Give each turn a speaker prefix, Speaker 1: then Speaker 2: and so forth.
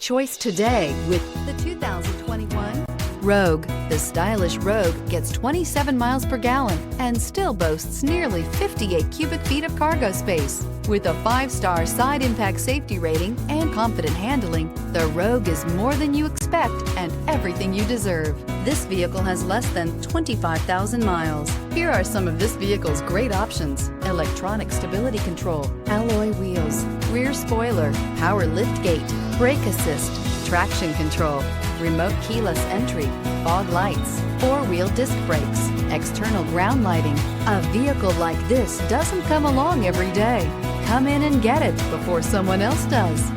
Speaker 1: choice today with the 2021 Rogue. The stylish Rogue gets 27 miles per gallon and still boasts nearly 58 cubic feet of cargo space. With a 5-star side impact safety rating and confident handling, the Rogue is more than you expect and everything you deserve. This vehicle has less than 25,000 miles. Here are some of this vehicle's great options: electronic stability control, alloy wheels, rear spoiler, power liftgate, brake assist, traction control, remote keyless entry, fog lights, 4-wheel disc brakes, external ground lighting. A vehicle like this doesn't come along every day. Come in and get it before someone else does.